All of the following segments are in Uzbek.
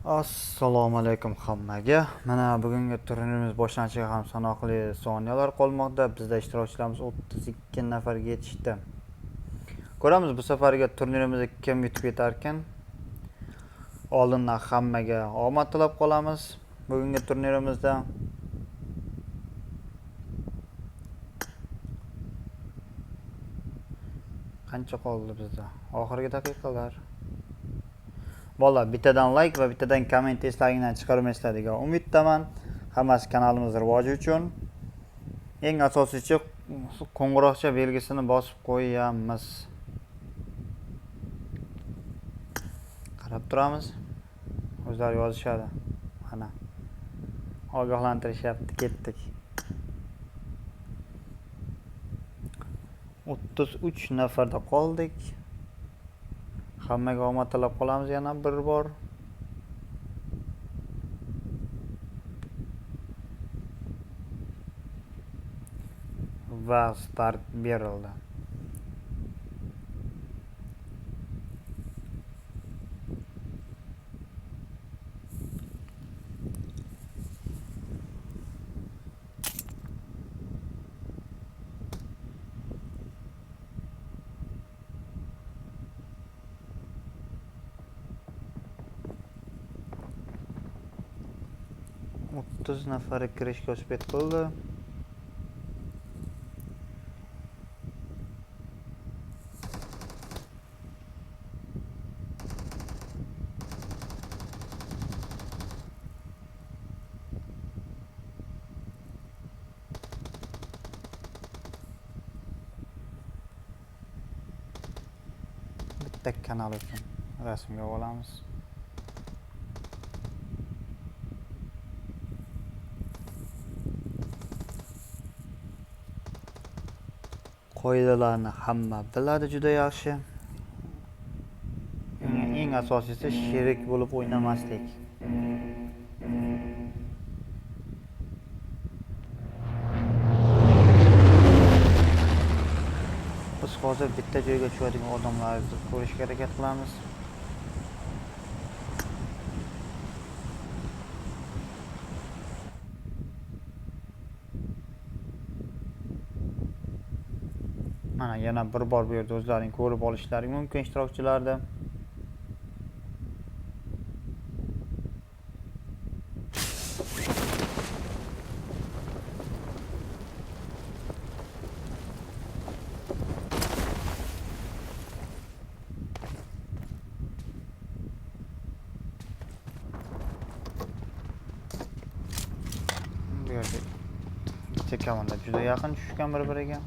Assalomu alaykum hammaga. Mana bugungi turnirimiz boshlanishiga ham sanoqli soniyalar qolmoqda. Bizda ishtirokchilarimiz 32 nafarga yetishdi. Ko'ramiz bu safargi turnirimizda kim yutib ketarkan. Oldindan hammaga omad tilab qolamiz bugungi turnirimizda. Qancha qoldi bizda? Oxirgi daqiqalar. Bola, bittadan like va bittadan komment eslaridan chiqarmaysizlar degan umiddaman. Hammasi kanalimiz rivoji uchun. Eng asosiysi qo'ng'iroqcha belgisini bosib qo'yamiz. Qarab turamiz. O'zlari yozishadi. Mana. Ogohlantirishyapti, ketdik. 33 nafarda qoldik. Hammaga omad tilab qolamiz yana bir bor. Va start berildi. O'ttiz nafari kirishga uspet qildi. Bitta kanal uchun rasmga olamiz. Qoidalarni hamma biladi juda yaxshi. Eng asosiysi sherik bo'lib o'ynamaslik. Biz hozir bitta joyga tushadigan odamlarni ko'rishga harakat qilamiz. Mana yana bir bor bu yerda o'zlaring ko'rib olishlari mumkin ishtirokchilarda. Bu yerda ikkita komanda juda yaqin tushgan bir-biriga.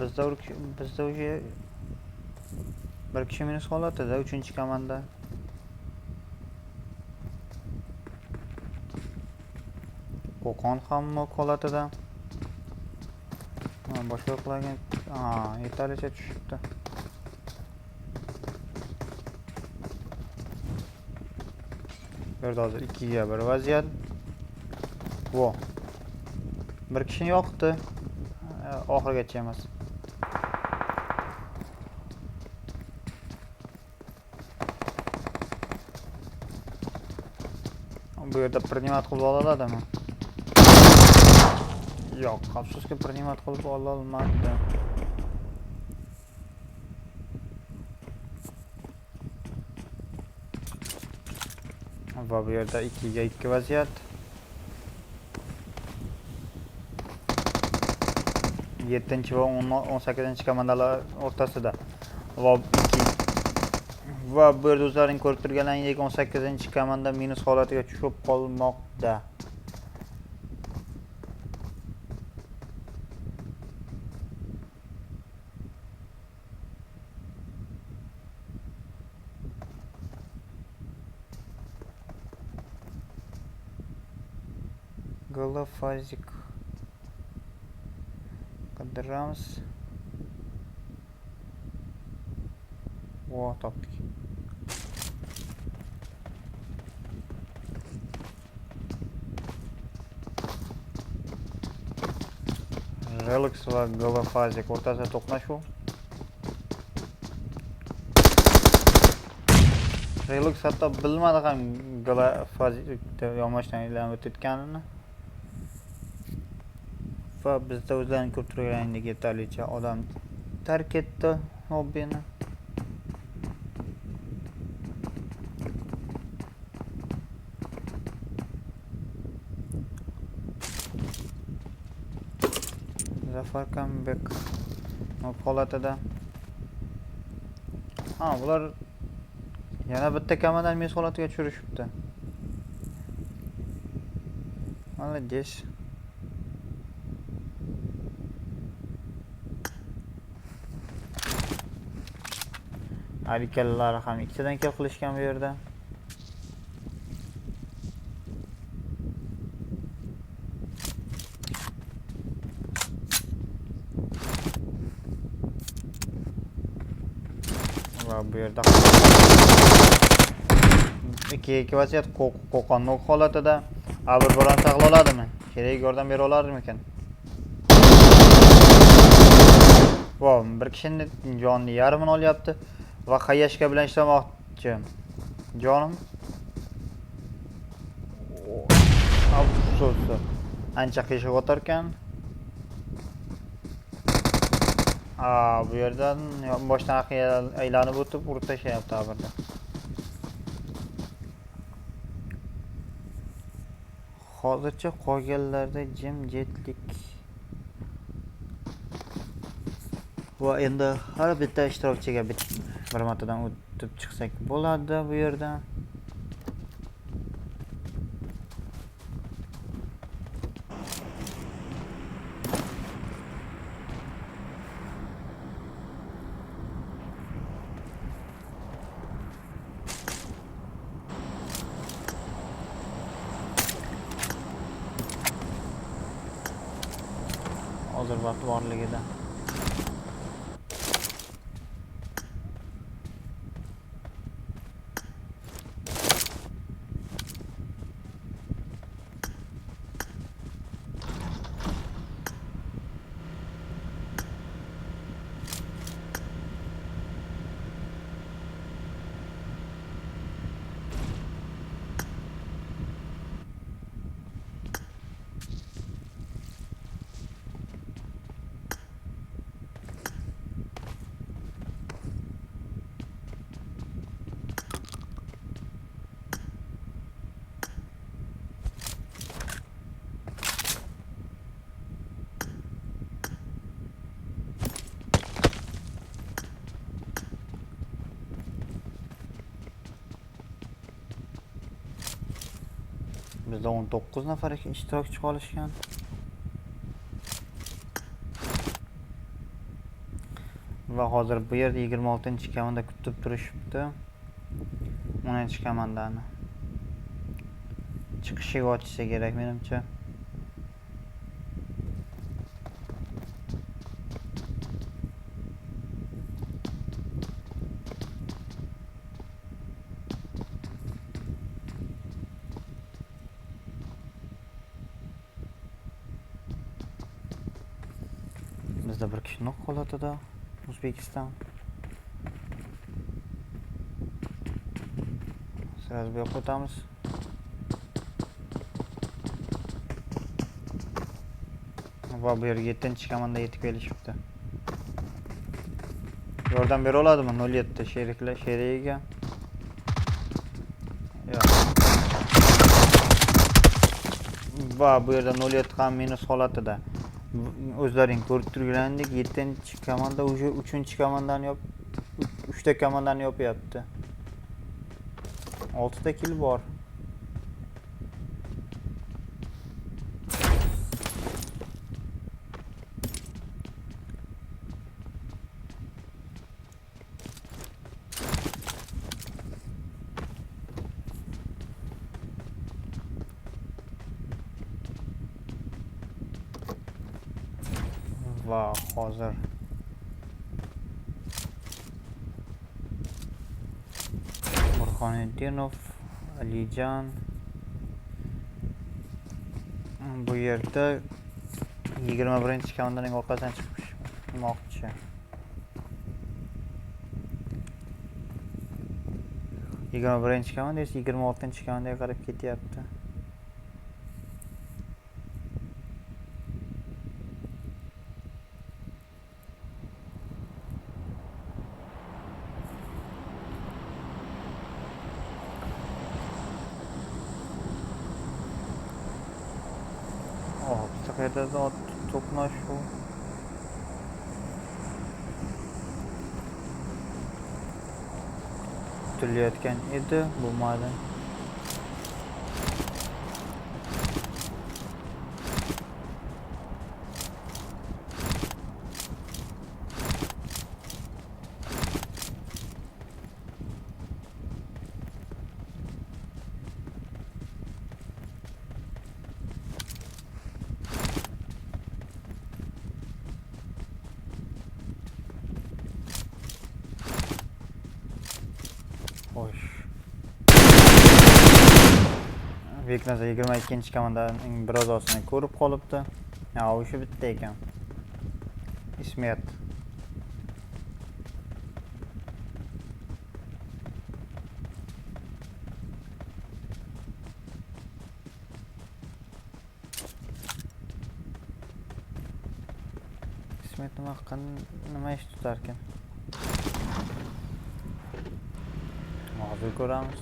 Bizda o'sha bir kishi minus holatida 3-komanda. Qo'qon ham holatida. Boshqa qilgan, yetarlicha tushibdi. Bu yerda hozir 2 ga 1 vaziyat. Bir kishini yoqdi. Oxirigacha emas. Bu yerda primat qilib oladimi? Yo'q, afsuski primat qilib ola olmadi. Va bu yerda 2 ga 2 vaziyat. 7 va 18-komandalar o'rtasida. Va bu yerda o'zlaring ko'rib turganlaringdek 18-komanda minus holatiga tushib qolmoqda. Golofazik qidiramiz. Topdik. Relux va Galafazik o'rtasida to'qnashuv. Relux hatto bilmadi ham Galafazikda yonboshdan aylanib o'tayotganini. Va bizda o'zlarini ko'p turgandek yetarlicha odam tark etdi hobbini. Zafar comeback holatida. Ha, bular yana bitta kamadan mes holatiga tushirishibdi. Молодец. Harikalar ham ikkitadan kill qilishgan bu yerda. Va bu yerda 2-2 vaziyat qo'qonmoq holatida Abir biron saqla oladimi? Kerak yordam bera olardimikan? Wow, bir kishining jonni yarmini olyapti va Xayashka bilan ishlamoqchi. Jonim. Afsus. Ancha qiyshiq o'tarkan. Bu yerdan boshdan aylanib o'tib urib tashlayapti Abirda. Hozircha qolganlarda jimjitlik. Va endi har bitta ishtirokchiga bir martadan o'tib chiqsak bo'ladi bu yerdan. Hozir vaqt borligida. Bizda 19 nafar ishtirokchi qolishgan. Va hozir bu yerda 26-kamanda kutib turishibdi. 10-kamandani. Chiqishiga ochsa kerak menimcha. Bizda bir kishi nok holatida O'zbekiston. Sразу bu yoqqa o'tamiz. Va bu yerga 7-kamanda yetib kelishibdi. Yordam bera oladimi 07 sheriklar sherigiga? Yo'q. Va bu yerda 07 ham minus holatida. O'zlaring ko'rib turganingizdek 7-kamanda уже 3-kamandani 3-kamandani yopyapti. 6 kill bor. Va hozir Burxoniddinov, Alijon bu yerda 21 komandaning orqasidan chiqmish. Moqchi. 21 komanda esa 26 komandaga qarab ketyapti. Oh, bu sefer de to'qnashuv. Kutilayotgan edi, bo'lmadi. Xo'sh. Beknazar 22-komandaning bir a'zosini ko'rib qolibdi. Ha, o'sha bitta ekan. Ismet. Ismet nima ish tutar ekan? Hozir ko'ramiz.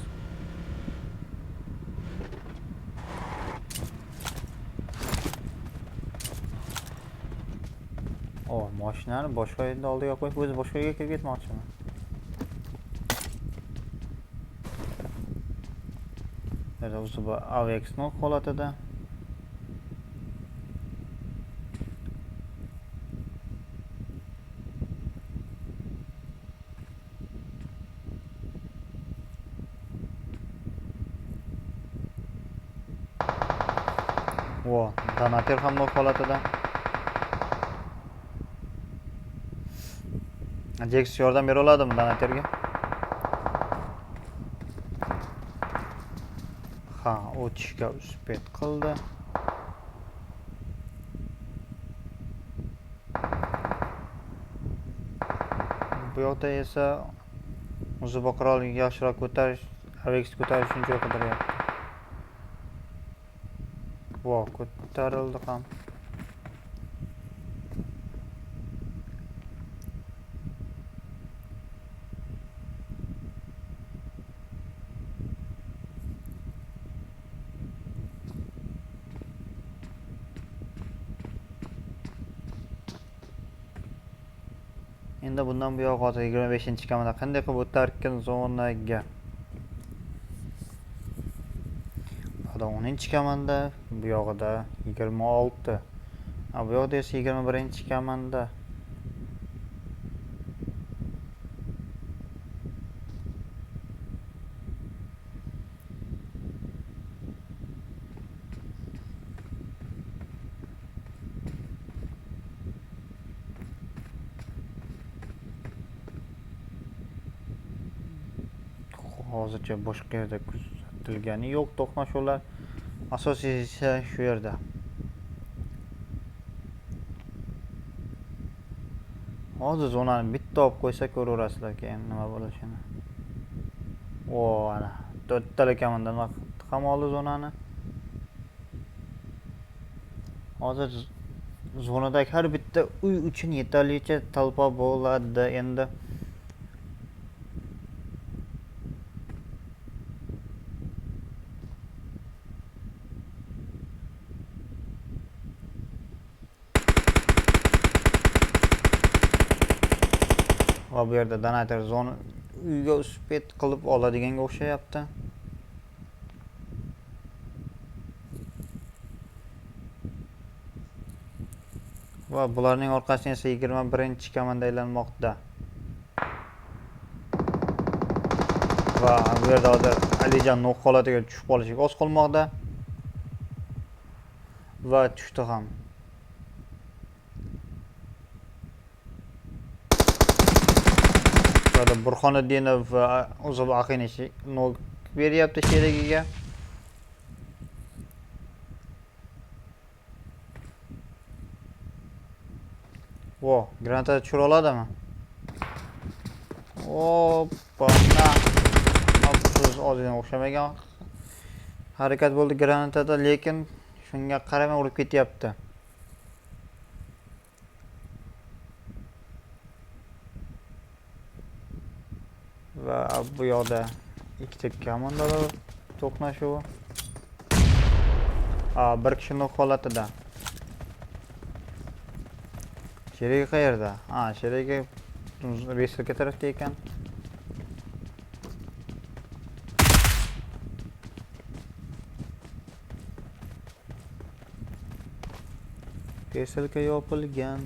O, mashinani boshqa yerda oldiga qo'yib, o'zi boshqa yerga kirib ketmoqchiman. O'zi bu AVX-ning holatida. Vo, donater ham bu holatida. Jax yordam bera oladimi donaterga? Ha, o'tishga uspet qildi. Bu yoqda esa o'zi boqirol yaxshiroq ko'tarish, AVX ko'tarish uchun joy qidiryapti. Vo, ko'tarildi ham. Endi bundan bu yoq hozir 25-komanda qanday qilib o'tarkan zonaga? Hozir 10-komanda, bu yog'ida 26. Ha, bu yoqda esa 21-komanda. Hozircha boshqa yerda kuzatilgani yo'q to'qnashuvlar. Asosiysi shu yerda. Hozir zonani bitta olib qo'ysa ko'raverasizlar keyin nima bo'lishini. O, ana 4 komandadan ham oldi zonani. Hozir zonadagi har bitta uy uchun yetarlicha talpa bo'ladi endi. Va bu yerda donater zona uyga uspet qilib oladiganga o'xshayapti. Va bularning orqasidan esa 21-komanda aylanmoqda. Va bu yerda hozir Alijon nok holatiga tushib qolishiga oz qolmoqda. Va tushdi ham. Burxoniddinov va Uzub Aqinish nok beryapti sherigiga. Vo, granata tushira oladimi? Oppa, afsus, ozgina o'xshamagan harakat bo'ldi granatada, lekin shunga qaramay urib ketyapti. Va bu yoqda ikkita komandalar to'qnashuvi. Bir kishi nok holatida. Sherigi qayerda? Sherigi resurga tarafda ekan. Resurga yopilgan.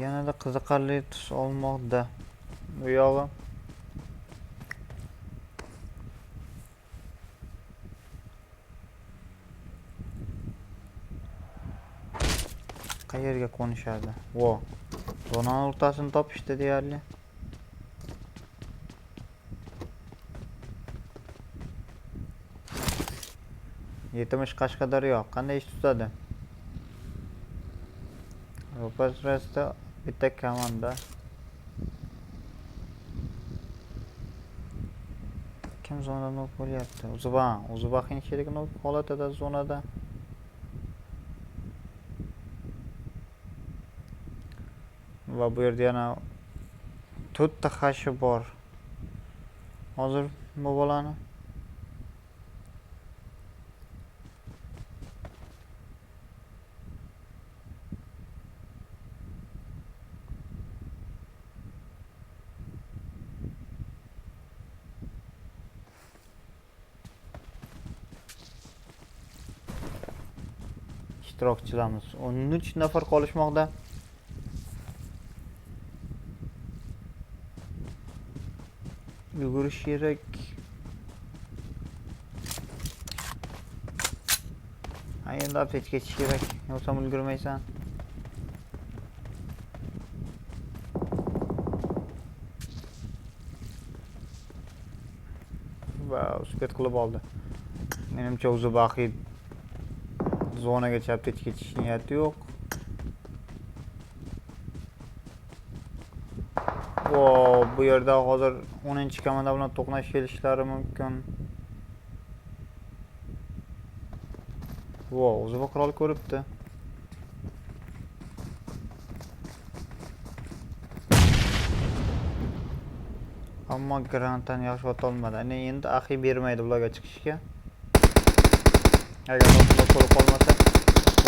Yanada qiziqarli tus olmoqda bu yog'i. Qayerga qo'nishadi? Vo. Zonani o'rtasini topishdi deyarli. Yetimish Qashqadaryo qanday ish tutadi? Ro'parasida bitta komanda. Kim zonada nok bo'lyapti? Uzbaqning sherigi nok holatida zonada. Va bu yerda yana 4 ta xashi bor. Hozir bu bolani ishtirokchilarimiz 13 nafar qolishmoqda. Yugurish kerak. Endi apteka ketish kerak. Yo'qsa ulgurmaysan. Va uspet qilib oldi. Menimcha o'zi baqiy zonaga apteka ketish niyati yo'q. Bu yerda hozir 10-komanda bilan to'qnash kelishlari mumkin. O'zi bu qirol ko'ribdi. Ammo granatani yaxshi ota olmadi. Endi axi bermaydi bularga chiqishga. Agar nok bo'lib qolmasa,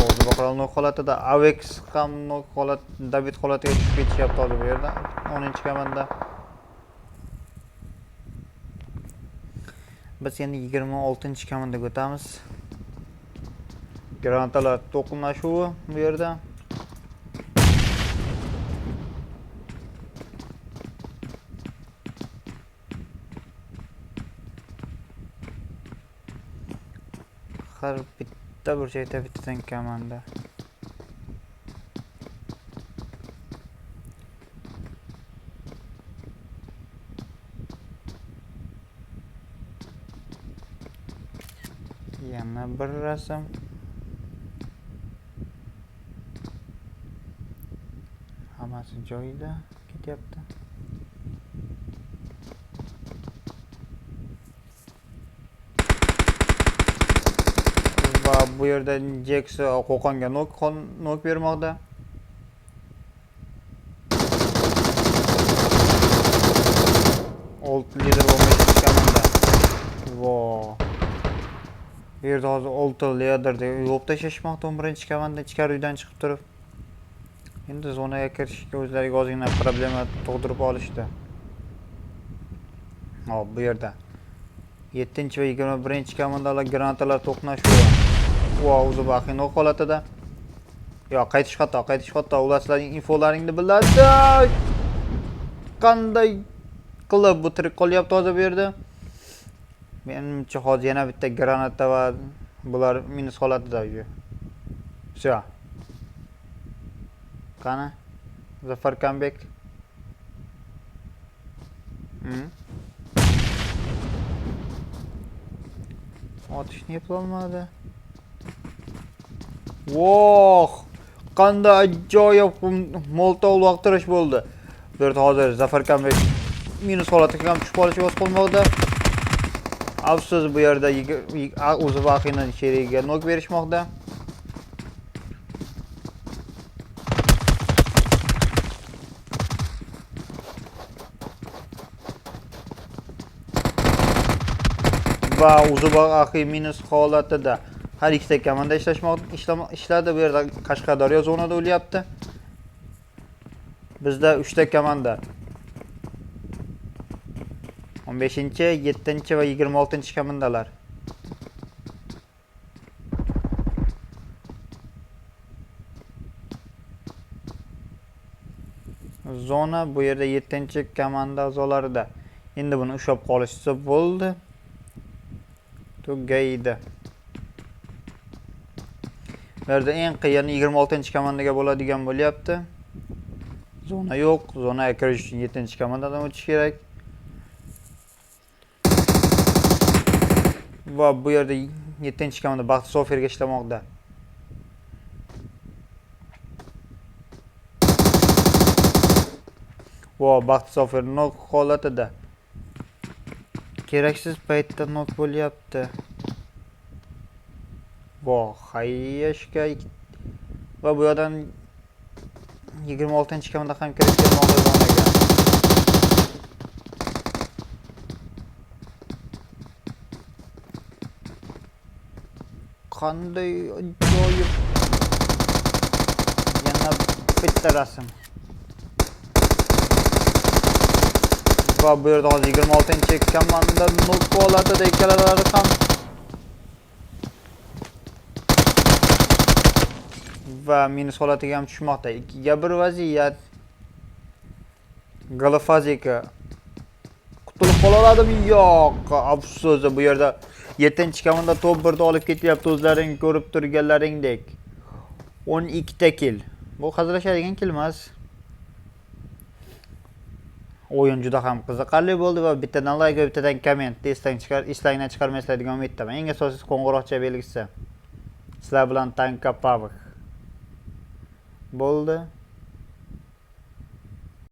o'zi bu qirol nok holatida, Avex ham nok holat, David holatiga tushib ketishyapti hozir bu yerda. 10-komanda. Biz endi 26-komandaga o'tamiz. Granatalar to'qnashuvi bu yerda. Har bitta burchakda bittadan komanda. Yana bir rasm. Hammasi joyida ketyapti. Va bu yerda Jax qo'qonga nok bermoqda. Old lider bo'lmaydi komanda. Bu yerda hozir old liderda yo'q tashashmoqda 11-komanda ichkari uydan chiqib turib. Endi zonaga kirishga o'zlariga ozgina problema tug'dirib olishdi. Bu yerda 7 va 21-komandalar granatalar to'qnashuvi. O'zi baqiy nok holatida. Qaytish xato. Ularning infolaringni biladi. Qanday qilib bu tirik qolyapti hozir bu yerda? Menimcha hozir yana bitta granata va bular minus holatida. Все. Qani? Zafar comeback. Atishni eplolmadi. Voh! Qanday ajoyib molotov vaqtirish bo'ldi. Bu yerda hozir Zafar Kamay minus holatiga ham tushib qolishi o'z qolmoqda. Afsus, bu yerda o'zi vaqini sherigiga nok berishmoqda. Va Uzubaq axi minus holatida har ikkita komanda ishladi. Bu yerda Qashqadaryo zonada o'lyapti. Bizda 3 ta komanda. 15-chi, 7-chi va 26-chi komandalar. Zona bu yerda 7-chi komanda a'zolarida. Endi buni ushlab qolishsa bo'ldi. Tugaydi. Bu yerda eng qiyin 26-chi komandaga bo'ladigan bo'lyapti. Zona yo'q. Zonaga kirish uchun 7-chi komandadan o'tish kerak. Va bu yerda 7-chi komanda Baxti Soferga ishlamoqda. Va Baxti Sofer nok holatida. Keraksiz paytda nok bo'lyapti. Voh, hayyashga va bu yerdan 26-chi komanda ham kirib kelmoqda zonaga. Qanday ajoyib. Yana bitta rasm. Va bu yerda hozir 26-chi komanda nok holatida ikkalalari ham. Va minus holatiga ham tushmoqda. 2ga 1 vaziyat. Galafazika qutulib qoladimi? Yo'q, afsus, bu yerda 7-chi komanda top 1da olib ketyapti, o'zlaring ko'rib turganlaringdek. 12 ta kill. Bu hazillashadigan kill emas. O'yin juda ham qiziqarli bo'ldi va bittadan like va bittadan komment eslangdan chiqarmaysizlar degan umiddaman. Eng asosiysi qo'ng'iroqcha belgisi. Sizlar bilan Tanka Pavik bo'ldi.